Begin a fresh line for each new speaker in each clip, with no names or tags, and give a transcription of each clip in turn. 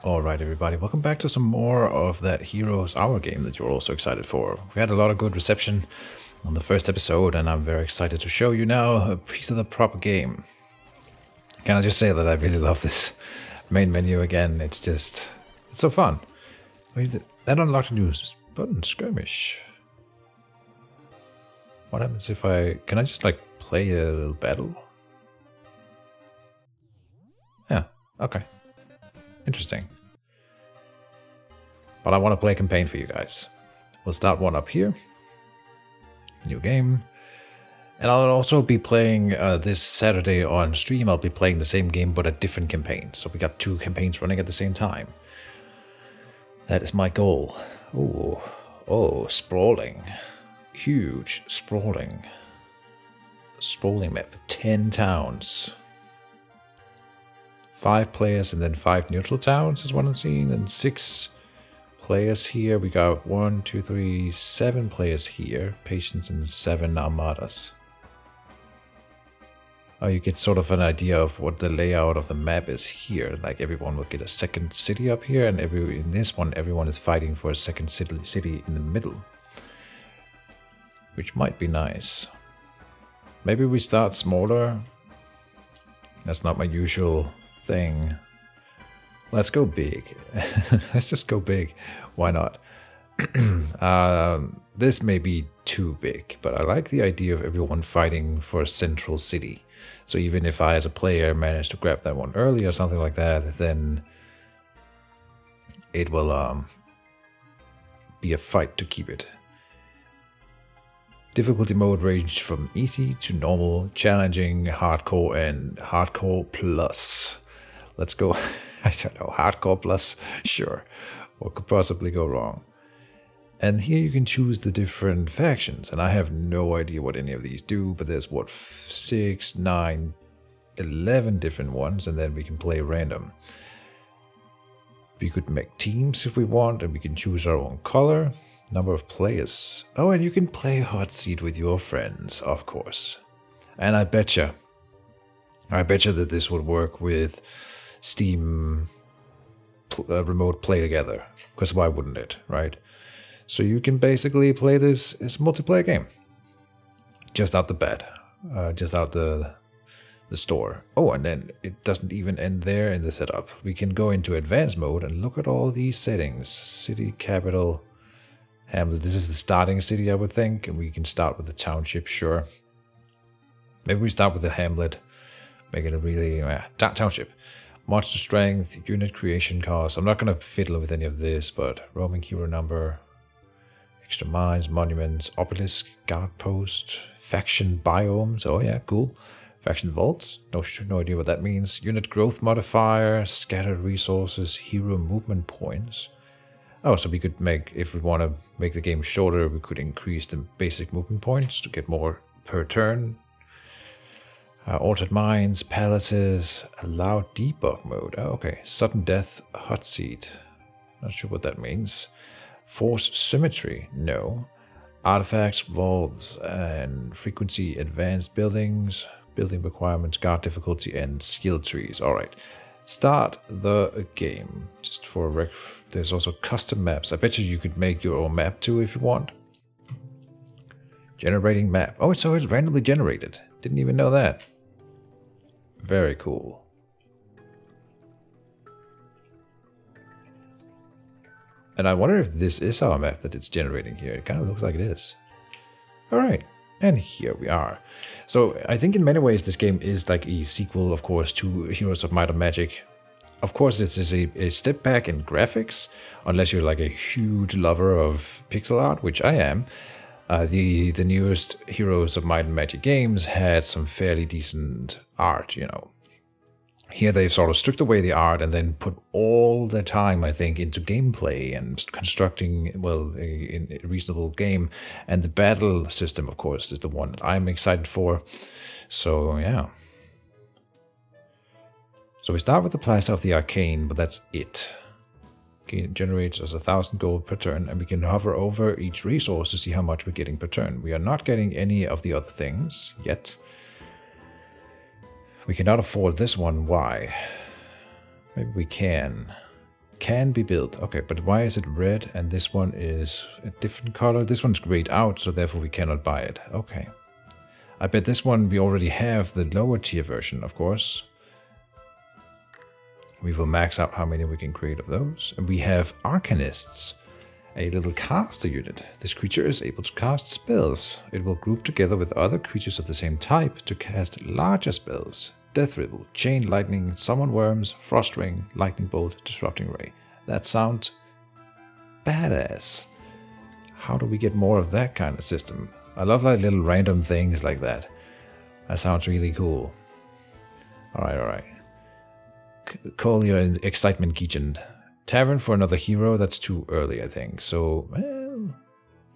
Alright everybody, welcome back to some more of that Heroes Hour game that you're also excited for. We had a lot of good reception on the first episode and I'm very excited to show you now a piece of the proper game. Can I just say that I really love this main menu again, it's so fun. Wait, that unlocked a new button, skirmish. What happens if can I just like play a little battle? Yeah, okay. Interesting. But I want to play a campaign for you guys. We'll start one up here. New game. And I'll also be playing this Saturday on stream. I'll be playing the same game but a different campaign. So we got two campaigns running at the same time. That is my goal. Oh, sprawling. Huge, sprawling. Sprawling map. 10 towns. 5 players and then 5 neutral towns is what I'm seeing. And 6 players here. We got 1, 2, 3, 7 players here. Patients and 7 armadas. Oh, you get sort of an idea of what the layout of the map is here. Like everyone will get a second city up here, and in this one everyone is fighting for a second city in the middle. Which might be nice. Maybe we start smaller. That's not my usual thing. Let's go big. Let's just go big. Why not? This may be too big, but I like the idea of everyone fighting for a central city. So even if I as a player manage to grab that one early or something like that, then it will be a fight to keep it. Difficulty mode ranged from easy to normal, challenging, hardcore, and hardcore plus. Let's go. I don't know, hardcore plus, sure. What could possibly go wrong? And here you can choose the different factions, and I have no idea what any of these do, but there's what, 6, 9, 11 different ones, and then we can play random. We could make teams if we want, and we can choose our own color, number of players. Oh, and you can play hot seat with your friends, of course. And I betcha that this would work with Steam remote play together, because why wouldn't it, right? So you can basically play this as a multiplayer game, just out the bat, just out the store. Oh, and then it doesn't even end there in the setup. We can go into advanced mode and look at all these settings. City, capital, hamlet. This is the starting city, I would think, and we can start with the township, sure. Maybe we start with the hamlet, make it a really township. Monster strength, unit creation cost. I'm not going to fiddle with any of this, but roaming hero number, extra mines, monuments, obelisk, guard post, faction biomes. Oh yeah, cool. Faction vaults. No idea what that means. Unit growth modifier, scattered resources, hero movement points. Oh, so we could make, if we want to make the game shorter, we could increase the basic movement points to get more per turn. Altered mines, palaces, allow debug mode. Oh, okay. Sudden death, hot seat. Not sure what that means. Force symmetry, no. Artifacts, vaults, and frequency, advanced buildings, building requirements, guard difficulty, and skill trees. Alright. Start the game. Just for there's also custom maps. I bet you could make your own map too if you want. Generating map. Oh, so it's randomly generated. Didn't even know that. Very cool. And I wonder if this is our map that it's generating here. It kind of looks like it is. Alright, and here we are. So I think in many ways this game is like a sequel, of course, to Heroes of Might and Magic. Of course, this is a step back in graphics, unless you're like a huge lover of pixel art, which I am. The newest Heroes of Might and Magic games had some fairly decent art, you know. Here they've sort of stripped away the art and then put all their time, I think, into gameplay and constructing, well, a reasonable game. And the battle system, of course, is the one that I'm excited for. So, yeah. So we start with the Plaza of the Arcane, but that's it. It generates us 1,000 gold per turn, and we can hover over each resource to see how much we're getting per turn. We are not getting any of the other things yet. We cannot afford this one. Why? Maybe we can. Can be built. Okay, but why is it red and this one is a different color? This one's grayed out, so therefore we cannot buy it. Okay. I bet this one we already have the lower tier version, of course. We will max out how many we can create of those. And we have Arcanists, a little caster unit. This creature is able to cast spells. It will group together with other creatures of the same type to cast larger spells. Death Ripple, Chain Lightning, Summon Worms, Frost Ring, Lightning Bolt, Disrupting Ray. That sounds badass. How do we get more of that kind of system? I love like little random things like that. That sounds really cool. Alright, alright. Call your excitement, Keejchen. Tavern for another hero, that's too early, I think. So, well,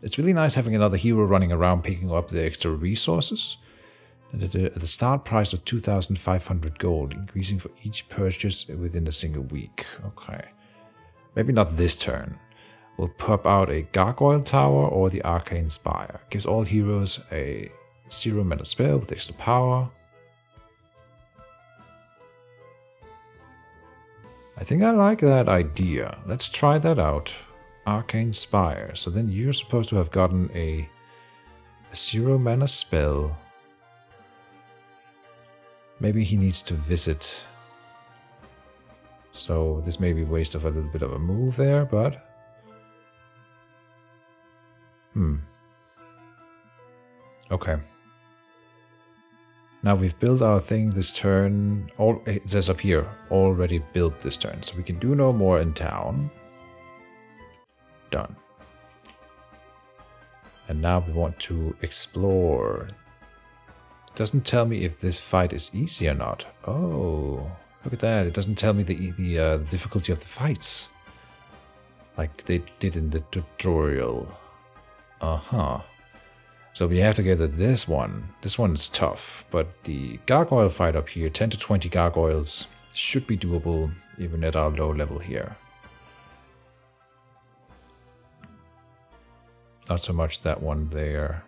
it's really nice having another hero running around picking up the extra resources. At the start price of 2,500 gold, increasing for each purchase within a single week. Okay. Maybe not this turn. We'll pop out a Gargoyle Tower or the Arcane Spire. Gives all heroes a 0 mana spell with extra power. I think I like that idea. Let's try that out. Arcane Spire. So then you're supposed to have gotten a 0 mana spell. Maybe he needs to visit. So this may be a waste of a little bit of a move there, but... Okay. Now we've built our thing this turn. It says up here, already built this turn. So we can do no more in town. Done. And now we want to explore. It doesn't tell me if this fight is easy or not. Oh, look at that. It doesn't tell me the difficulty of the fights. Like they did in the tutorial. Uh-huh. So we have to get to this one. This one's tough, but the gargoyle fight up here, 10 to 20 gargoyles, should be doable even at our low level here. Not so much that one there.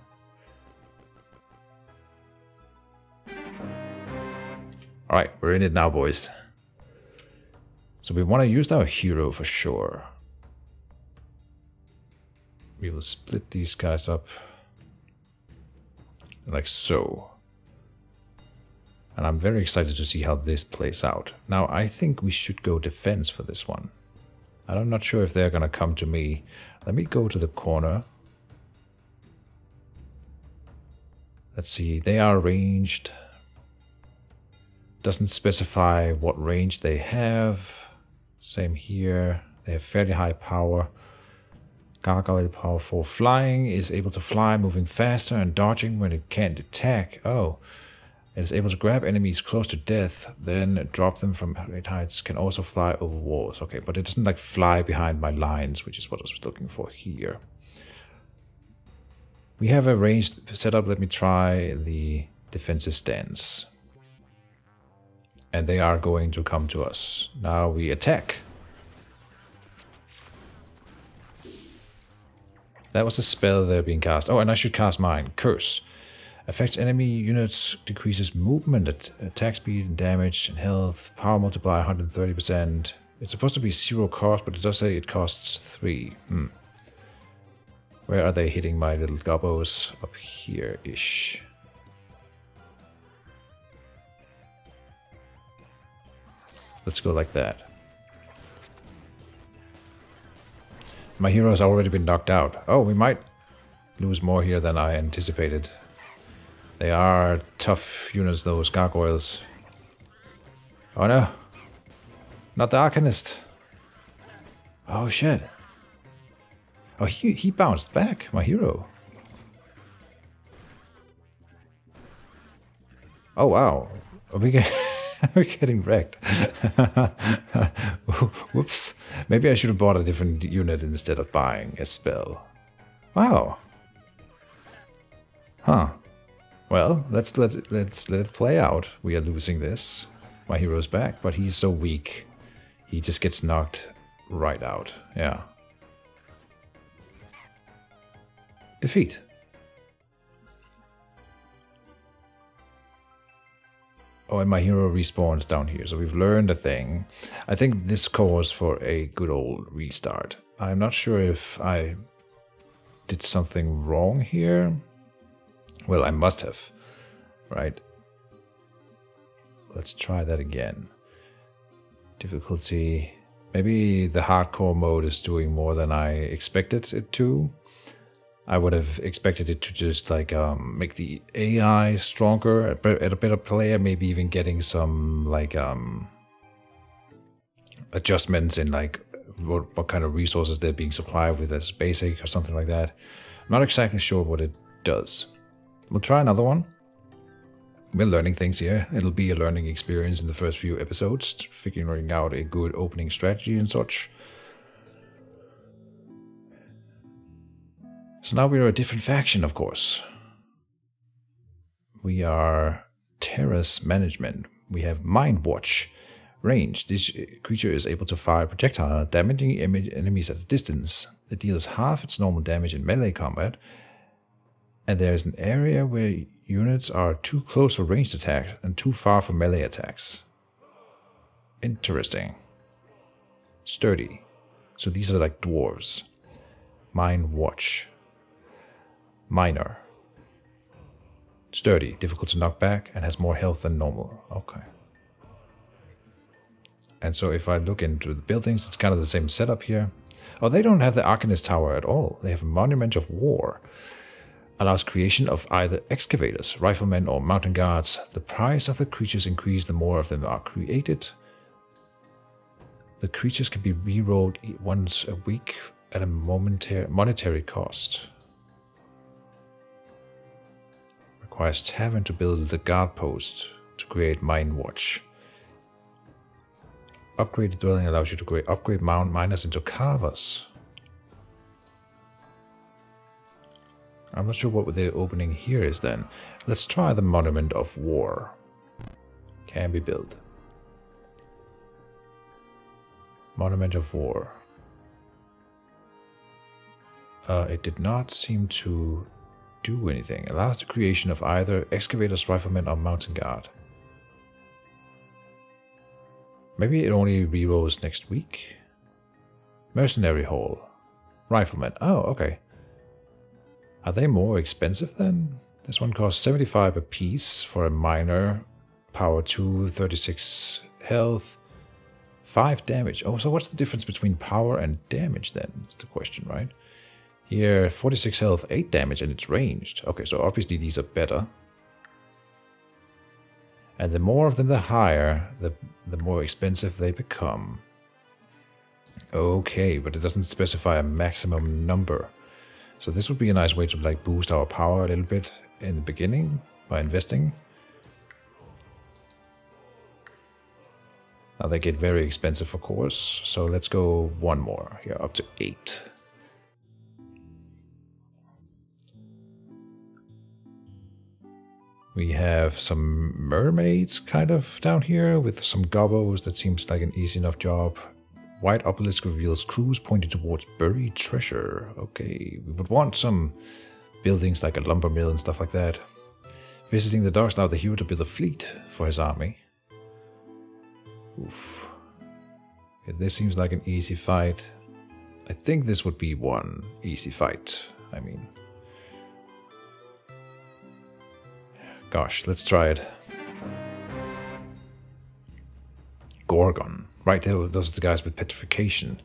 Alright, we're in it now, boys. So we want to use our hero for sure. We will split these guys up. Like so. And I'm very excited to see how this plays out. Now, I think we should go defense for this one. I'm not sure if they're gonna come to me. Let me go to the corner. Let's see, they are ranged. Doesn't specify what range they have. Same here. They have fairly high power. Gargoyle power 4 flying, is able to fly, moving faster and dodging when it can't attack. Oh, it is able to grab enemies close to death, then drop them from great heights, can also fly over walls. Okay, but it doesn't like fly behind my lines, which is what I was looking for here. We have a ranged setup. Let me try the defensive stance. And they are going to come to us. Now we attack. That was a spell there being cast. Oh, and I should cast mine. Curse. Affects enemy units, decreases movement, attack speed, and damage, and health. Power multiplier 130%. It's supposed to be 0 cost, but it does say it costs 3. Where are they hitting my little gobbos? Up here-ish. Let's go like that. My hero has already been knocked out. Oh, we might lose more here than I anticipated. They are tough units, those gargoyles. Oh no. Not the Arcanist. Oh shit. Oh, he bounced back, my hero. Oh wow. Are we we're getting wrecked. Whoops. Maybe I should have bought a different unit instead of buying a spell. Wow. Huh. Well, let's let it play out. We are losing this. My hero's back, but he's so weak. He just gets knocked right out. Yeah. Defeat. Oh, and my hero respawns down here. So we've learned a thing. I think this calls for a good old restart. I'm not sure if I did something wrong here. Well, I must have, right? Let's try that again. Difficulty. Maybe the hardcore mode is doing more than I expected it to. I would have expected it to just like make the AI stronger, a better player, maybe even getting some like adjustments in like what kind of resources they're being supplied with as basic or something like that. I'm not exactly sure what it does. We'll try another one. We're learning things here. It'll be a learning experience in the first few episodes, figuring out a good opening strategy and such. So now we're a different faction, of course. We are Terrace Management. We have Mind Watch. Range. This creature is able to fire a projectile, damaging enemies at a distance. It deals half its normal damage in melee combat. And there is an area where units are too close for ranged attacks and too far for melee attacks. Interesting. Sturdy. So these are like dwarves. Mind Watch. Minor. Sturdy. Difficult to knock back and has more health than normal. Okay. And so if I look into the buildings, it's kind of the same setup here. Oh, they don't have the Arcanist Tower at all. They have a Monument of War. Allows creation of either excavators, riflemen, or mountain guards. The price of the creatures increase the more of them are created. The creatures can be rerolled once a week at a monetary cost. Requires Tavern to build the guard post to create Mind Watch. Upgraded dwelling allows you to upgrade miners into carvers. I'm not sure what the opening here is then. Let's try the Monument of War. Can be built. Monument of War. It did not seem to do anything. Allows the creation of either excavators, riflemen, or mountain guard. Maybe it only rerolls next week. Mercenary Hall. Riflemen. Oh, okay. Are they more expensive then? This one costs 75 a piece for a miner. Power 2, 36 health, 5 damage. Oh, so what's the difference between power and damage then? That's the question, right? Here, 46 health, 8 damage, and it's ranged. Okay, so obviously these are better. And the more of them, the higher, the more expensive they become. Okay, but it doesn't specify a maximum number. So this would be a nice way to like boost our power a little bit in the beginning by investing. Now they get very expensive, of course. So let's go one more here, up to 8. We have some mermaids kind of down here with some gobos. That seems like an easy enough job. White obelisk reveals clues pointing towards buried treasure. Okay, we would want some buildings like a lumber mill and stuff like that. Visiting the docks, now the hero to build a fleet for his army. Oof. Okay, this seems like an easy fight. I think this would be one easy fight. I mean, gosh, let's try it. Gorgon. Right, those are the guys with petrification.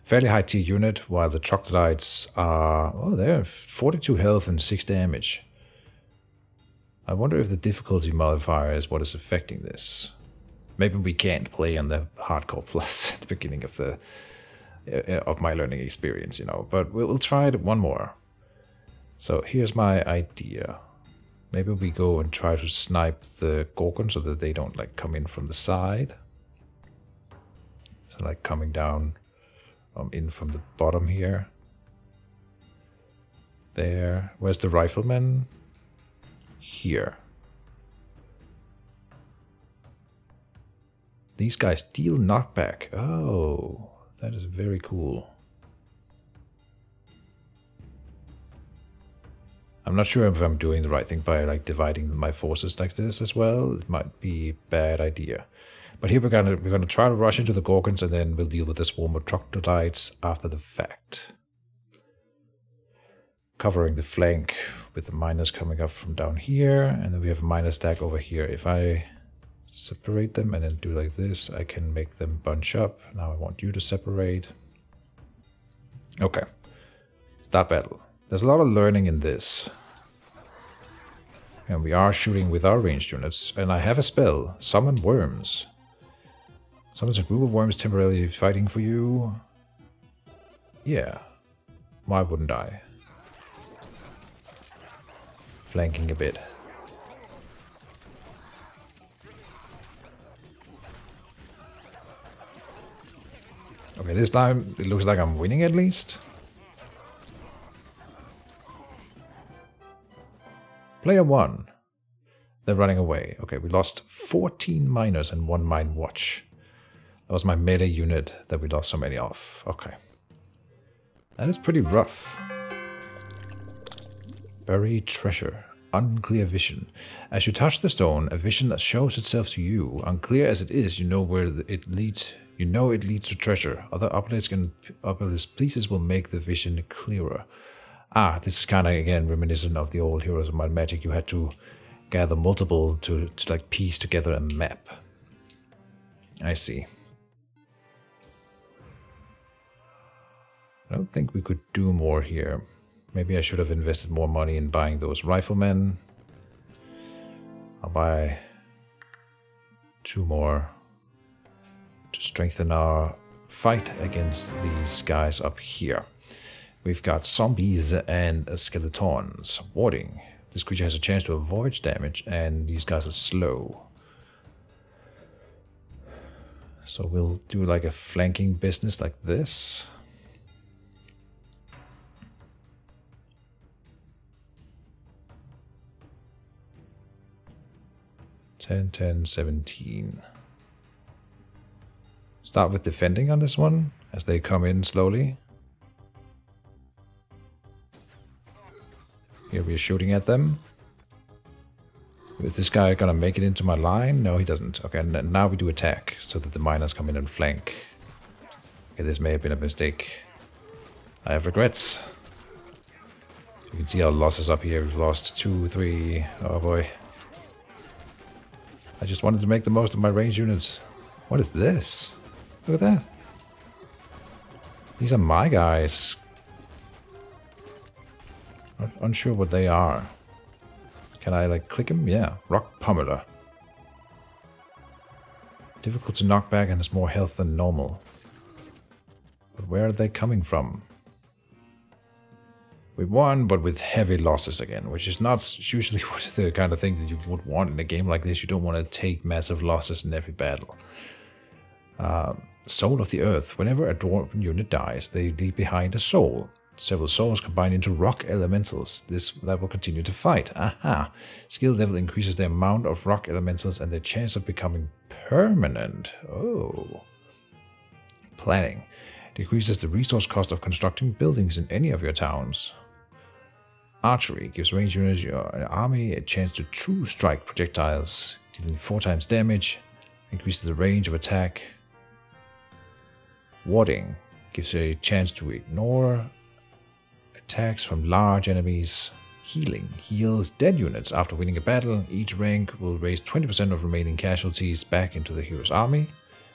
Fairly high tier unit, while the troglodytes are... Oh, they're 42 health and 6 damage. I wonder if the difficulty modifier is what is affecting this. Maybe we can't play on the hardcore plus at the beginning of my learning experience, you know. But we'll try it one more. So here's my idea. Maybe we go and try to snipe the Gorgon so that they don't like come in from the side. So like coming down in from the bottom here. There. Where's the rifleman? Here. These guys deal knockback. Oh, that is very cool. I'm not sure if I'm doing the right thing by like dividing my forces like this as well. It might be a bad idea. But here we're gonna try to rush into the Gorgons, and then we'll deal with the swarm of troglodytes after the fact. Covering the flank with the miners coming up from down here, and then we have a miner stack over here. If I separate them and then do like this, I can make them bunch up. Now I want you to separate. Okay. Start battle. There's a lot of learning in this. And we are shooting with our ranged units. And I have a spell. Summon worms. Summons a group of worms temporarily fighting for you. Yeah. Why wouldn't I? Flanking a bit. Okay, this time it looks like I'm winning at least. Player 1. They're running away. Okay, we lost 14 miners and 1 mine watch. That was my melee unit that we lost so many of. Okay. That is pretty rough. Buried treasure. Unclear vision. As you touch the stone, a vision that shows itself to you. Unclear as it is, you know where it leads. You know it leads to treasure. Other obelisk pieces will make the vision clearer. Ah, this is kind of, again, reminiscent of the old Heroes of Might and Magic. You had to gather multiple to like piece together a map. I see. I don't think we could do more here. Maybe I should have invested more money in buying those riflemen. I'll buy 2 more to strengthen our fight against these guys up here. We've got zombies and skeletons. Warding. This creature has a chance to avoid damage, and these guys are slow. So we'll do like a flanking business like this. $10, $10, $17. Start with defending on this one as they come in slowly. Here we are shooting at them. Is this guy gonna make it into my line? No, he doesn't. Okay, now we do attack so that the miners come in and flank. Okay, this may have been a mistake. I have regrets. You can see our losses up here. We've lost 2, 3. Oh boy. I just wanted to make the most of my range units. What is this? Look at that. These are my guys. Not unsure what they are. Can I like click them? Yeah. Rock Pummeler. Difficult to knock back and has more health than normal. But where are they coming from? We won, but with heavy losses again, which is not usually the kind of thing that you would want in a game like this. You don't want to take massive losses in every battle. Soul of the Earth. Whenever a dwarven unit dies, they leave behind a soul. Several souls combine into rock elementals. That will continue to fight. Aha! Skill level increases the amount of rock elementals and their chance of becoming permanent. Oh. Planning. Decreases the resource cost of constructing buildings in any of your towns. Archery gives ranged units in your army a chance to true strike projectiles, dealing 4 times damage, increases the range of attack. Warding gives a chance to ignore attacks from large enemies. Healing heals dead units after winning a battle. Each rank will raise 20% of remaining casualties back into the hero's army,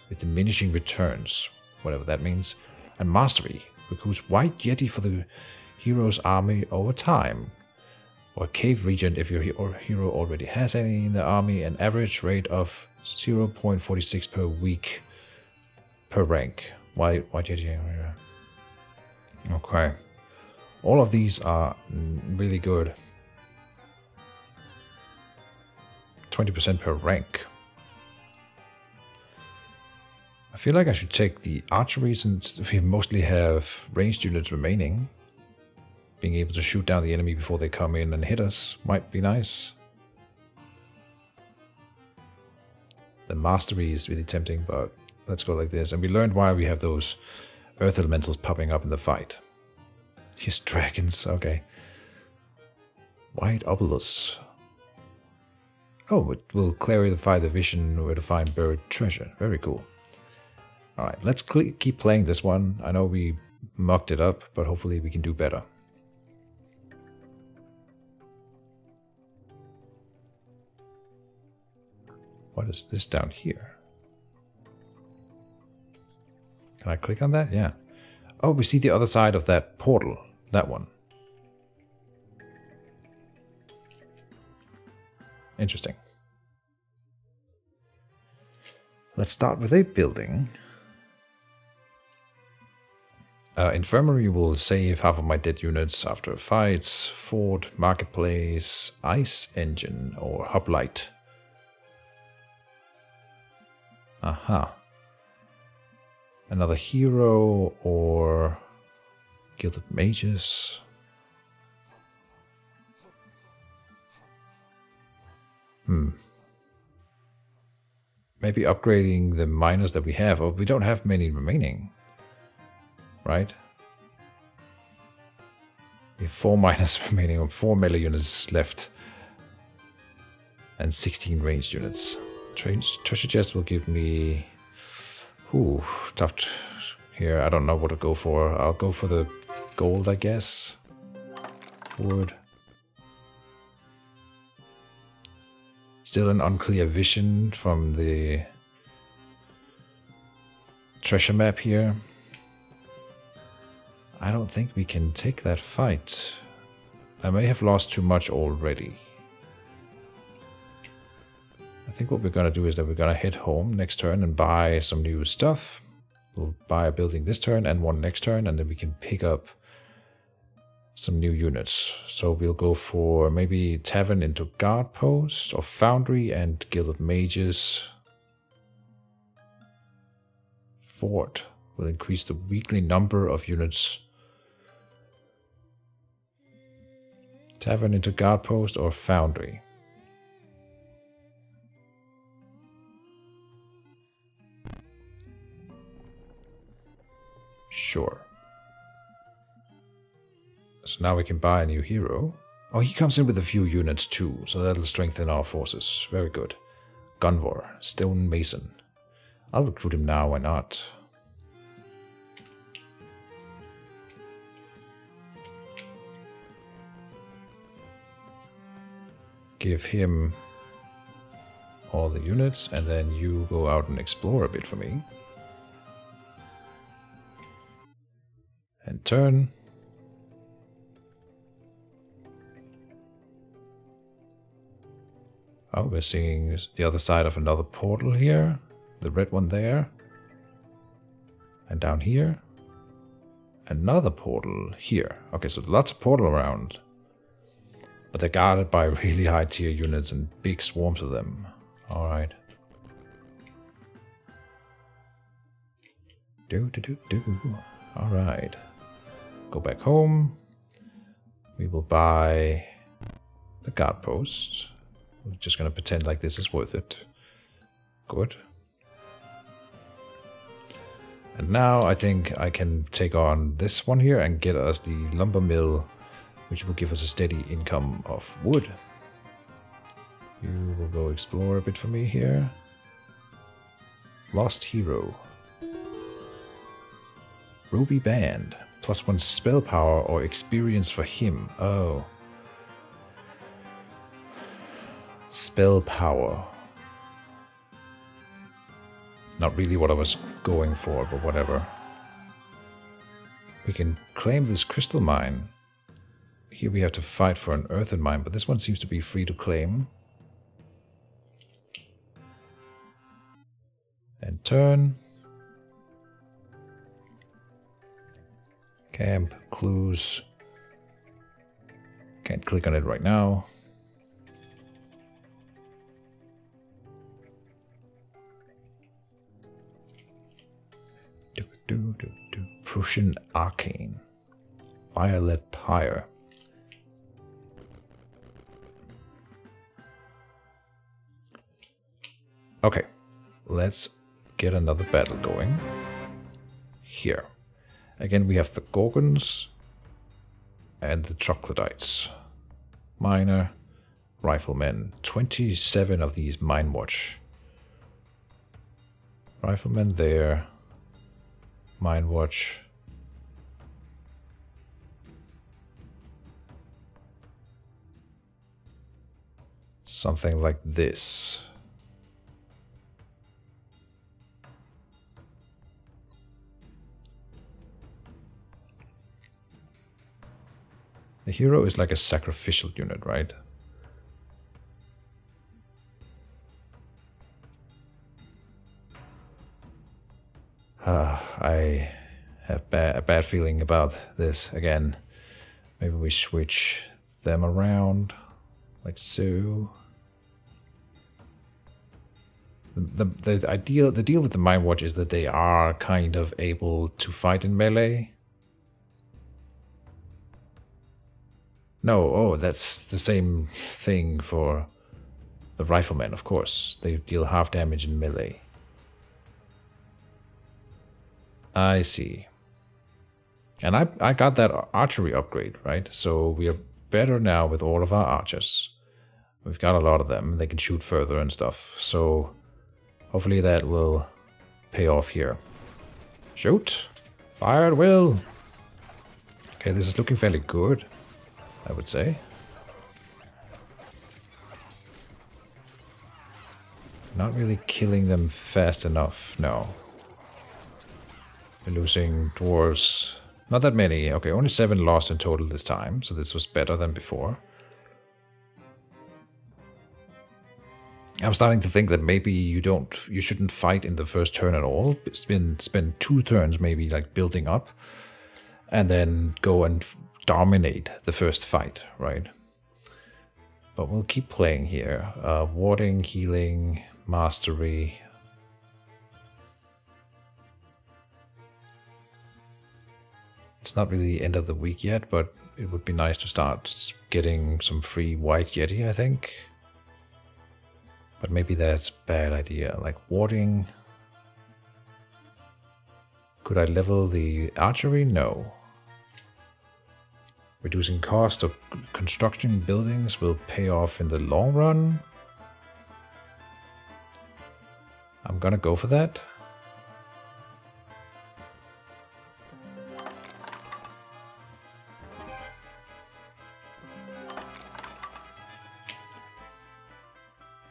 with diminishing returns, whatever that means. And Mastery recruits White Yeti for the hero's army over time. Or Cave Regent if your hero already has any in the army. An average rate of 0.46 per week per rank. White Yeti. Okay. All of these are really good. 20% per rank. I feel like I should take the archery since we mostly have ranged units remaining. Being able to shoot down the enemy before they come in and hit us might be nice. The mastery is really tempting, but let's go like this. And we learned why we have those earth elementals popping up in the fight. Here's dragons, okay. White obelisk. Oh, it will clarify the vision where to find buried treasure. Very cool. Alright, let's keep playing this one. I know we mucked it up, but hopefully we can do better. What is this down here? Can I click on that? Yeah. Oh, we see the other side of that portal. That one. Interesting. Let's start with a building. Infirmary will save half of my dead units after fights. Fort, marketplace, ice engine, or hoplite. Aha. Another hero or Gilded Mages. Maybe upgrading the miners that we have. Oh, we don't have many remaining. Right? We have 4 miners remaining, or 4 melee units left. And 16 ranged units. Treasure chest will give me... Ooh, tough here. I don't know what to go for. I'll go for the gold, I guess. Wood. Still an unclear vision from the treasure map here. I don't think we can take that fight. I may have lost too much already. I think what we're going to do is that we're going to head home next turn and buy some new stuff. We'll buy a building this turn and one next turn, and then we can pick up some new units. So we'll go for maybe Tavern into Guard Post, or Foundry and Gilded Mages. Fort will increase the weekly number of units. Tavern into Guard Post or Foundry. Sure. So now we can buy a new hero. Oh, he comes in with a few units too, so that'll strengthen our forces. Very good. Gunvor, Stone Mason. I'll recruit him now, why not? Give him all the units, and then you go out and explore a bit for me. And turn. Oh, we're seeing the other side of another portal here. The red one there. And down here. Another portal here. Okay, so lots of portal around. But they're guarded by really high tier units and big swarms of them. Alright. Alright. Go back home. We will buy the guard post. We're just going to pretend like this is worth it. Good. And now I think I can take on this one here and get us the lumber mill, which will give us a steady income of wood. You will go explore a bit for me here. Lost Hero. Ruby Band. +1 spell power or experience for him. Oh. Spell power. Not really what I was going for, but whatever. We can claim this crystal mine. Here we have to fight for an earthen mine, but this one seems to be free to claim. And turn. Camp, clues. Can't click on it right now. Prussian Arcane. Violet Pyre. Okay, let's get another battle going. Here. Again, we have the Gorgons and the Troglodytes. Miner, riflemen. 27 of these mine watch. Riflemen there. Mine watch. Something like this. The hero is like a sacrificial unit, right? I have a bad feeling about this again. Maybe we switch them around, like so. The deal with the Mind Watch is that they are kind of able to fight in melee. No, oh, that's the same thing for the riflemen, of course. They deal half damage in melee. I see. And I got that archery upgrade, right? So we are better now with all of our archers. We've got a lot of them. They can shoot further and stuff. So hopefully that will pay off here. Shoot! Fire at will! Okay, this is looking fairly good, I would say. Not really killing them fast enough, no. We're losing dwarves. Not that many. Okay, only 7 lost in total this time, so this was better than before. I'm starting to think that maybe you shouldn't fight in the first turn at all. Spend 2 turns maybe like building up, and then go and dominate the first fight, right? But we'll keep playing here. Warding, healing, mastery. It's not really the end of the week yet, but it would be nice to start getting some free White Yeti, I think. But maybe that's a bad idea. Like warding. Could I level the archery? No. Reducing cost of construction buildings will pay off in the long run. I'm gonna go for that.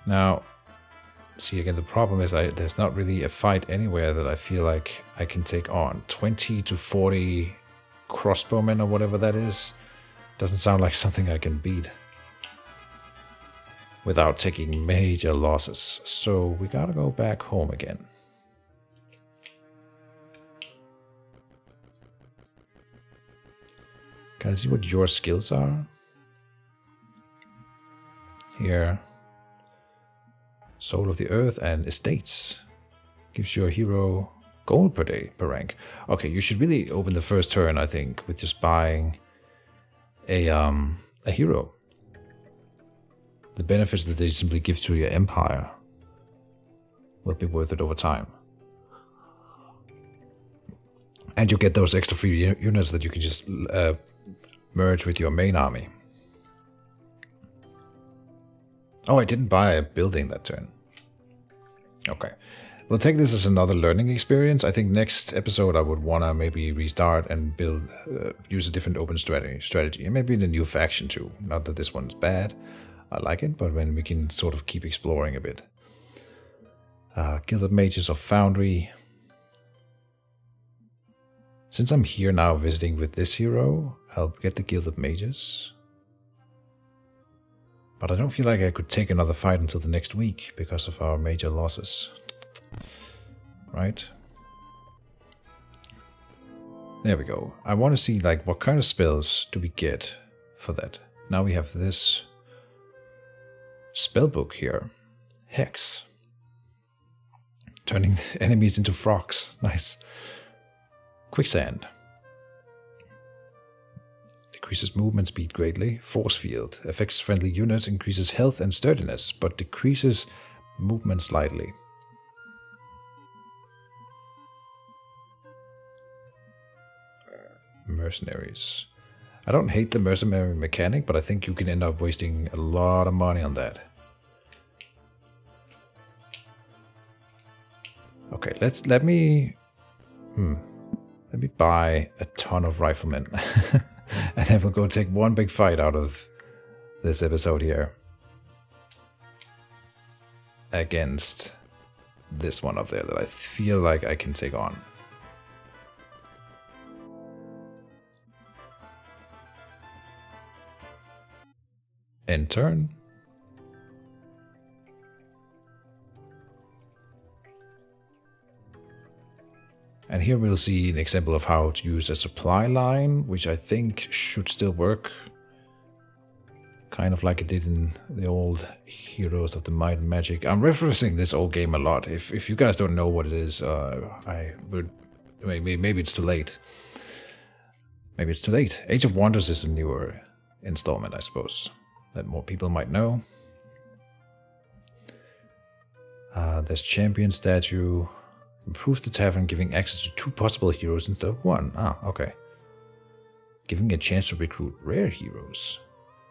Now, see again, the problem is there's not really a fight anywhere that I feel like I can take on. 20 to 40 crossbowmen or whatever that is. Doesn't sound like something I can beat without taking major losses. So we gotta go back home again. Can I see what your skills are? Here. Soul of the Earth and Estates. Gives your hero gold per day, per rank. Okay, you should really open the first turn, I think, with just buying a hero. The benefits that they simply give to your empire will be worth it over time. And you get those extra free units that you can just merge with your main army. Oh, I didn't buy a building that turn. Okay. We'll take this as another learning experience. I think next episode I would want to maybe restart and build, use a different open strategy. And maybe the new faction too. Not that this one's bad. I like it, but when we can sort of keep exploring a bit. Gilded Mages of Foundry. Since I'm here now visiting with this hero, I'll get the Gilded Mages. But I don't feel like I could take another fight until the next week because of our major losses. Right? There we go. I want to see like what kind of spells do we get for that. Now we have this spellbook here. Hex. Turning enemies into frogs. Nice. Quicksand. Decreases movement speed greatly. Force field. Affects friendly units, increases health and sturdiness, but decreases movement slightly. Mercenaries. I don't hate the mercenary mechanic, but I think you can end up wasting a lot of money on that. Okay, let me buy a ton of riflemen. And then we'll go take one big fight out of this episode here. Against this one up there that I feel like I can take on. End turn. And here we'll see an example of how to use a supply line, which I think should still work. Kind of like it did in the old Heroes of the Might and Magic. I'm referencing this old game a lot. If you guys don't know what it is, I would... Maybe it's too late. Maybe it's too late. Age of Wonders is a newer installment, I suppose, that more people might know. There's Champion Statue. Improves the tavern, giving access to 2 possible heroes instead of 1. Ah, okay. Giving a chance to recruit rare heroes.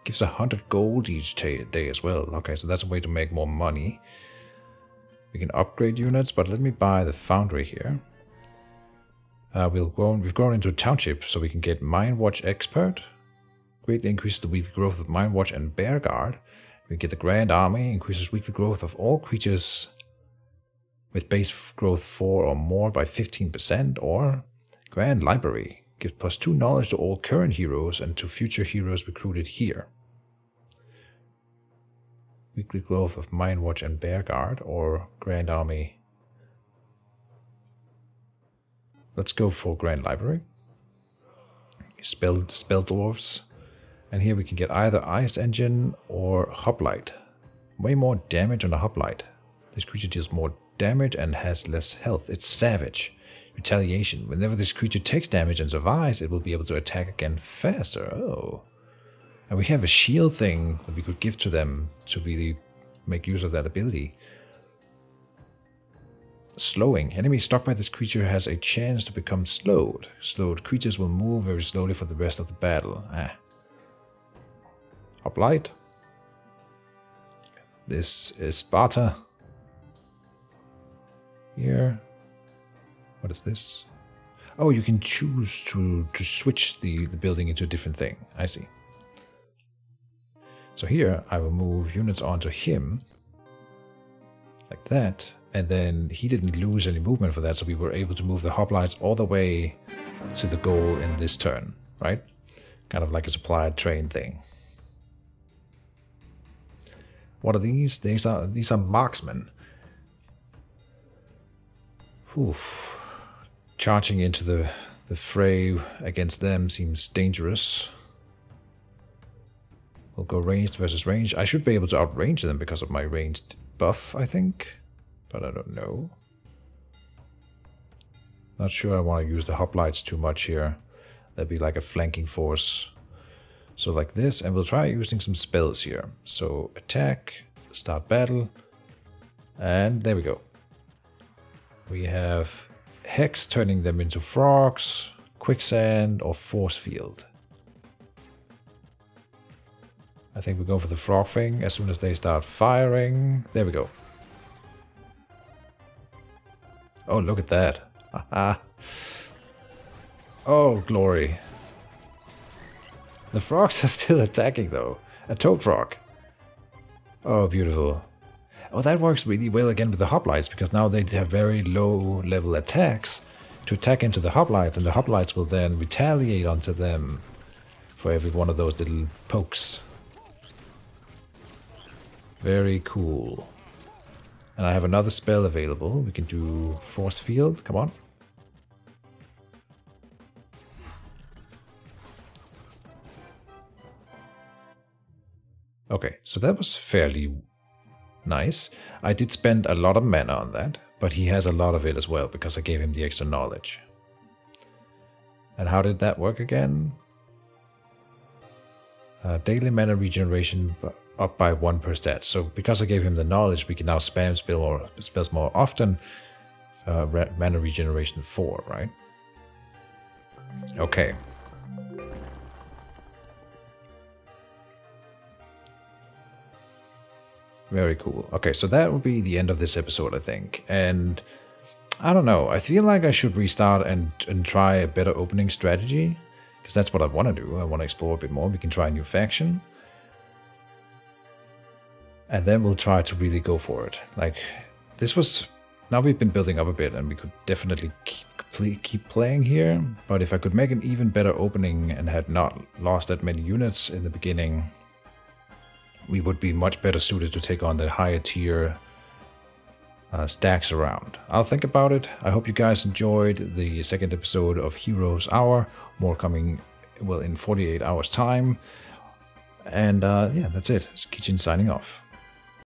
Gives 100 gold each day as well. Okay, so that's a way to make more money. We can upgrade units, but let me buy the foundry here. We've grown into a township, so we can get Mine Watch Expert. Greatly increases the weekly growth of Mine Watch and Bear Guard. We get the Grand Army, increases weekly growth of all creatures with base growth 4 or more by 15%, or Grand Library. Gives +2 knowledge to all current heroes and to future heroes recruited here. Weekly growth of Mine Watch and Bear Guard, or Grand Army. Let's go for Grand Library. Spell Dwarves. And here we can get either Ice Engine or Hoplite. Way more damage on a Hoplite. This creature deals more damage and has less health. It's Savage. Retaliation. Whenever this creature takes damage and survives, it will be able to attack again faster. Oh. And we have a shield thing that we could give to them to really make use of that ability. Slowing. Enemy struck by this creature has a chance to become slowed. Slowed creatures will move very slowly for the rest of the battle. Ah. Hoplite. This is Sparta. Here. What is this? Oh, you can choose to switch the building into a different thing. I see. So here I will move units onto him. Like that. And then he didn't lose any movement for that, so we were able to move the hoplites all the way to the goal in this turn, right? Kind of like a supply train thing. What are these? These are marksmen. Oof. Charging into the fray against them seems dangerous. We'll go ranged versus ranged. I should be able to outrange them because of my ranged buff, I think. But I don't know. Not sure I want to use the hoplites too much here. That'd be like a flanking force. So like this, and we'll try using some spells here. So attack, start battle, and there we go. We have Hex turning them into frogs, quicksand, or force field. I think we go for the frog thing as soon as they start firing. There we go. Oh, look at that. Haha. Oh, glory. The frogs are still attacking though. A toad frog. Oh, beautiful. Oh, that works really well again with the hoplites, because now they have very low level attacks to attack into the hoplites, and the hoplites will then retaliate onto them for every one of those little pokes. Very cool. And I have another spell available. We can do force field. Come on. Okay, so that was fairly nice. I did spend a lot of mana on that, but he has a lot of it as well because I gave him the extra knowledge. And how did that work again? Daily mana regeneration up by 1 per stat. So because I gave him the knowledge, we can now spam spells more often. Mana regeneration 4, right? Okay. Very cool. Okay, so that will be the end of this episode, I think. And I don't know, I feel like I should restart and try a better opening strategy, because that's what I want to do. I want to explore a bit more. We can try a new faction. And then we'll try to really go for it. Like, this was... Now we've been building up a bit, and we could definitely keep playing here. But if I could make an even better opening and had not lost that many units in the beginning, we would be much better suited to take on the higher tier stacks around. I'll think about it. I hope you guys enjoyed the second episode of Heroes Hour. More coming, well, in 48 hours time. And yeah, that's it. It's Keejchen signing off.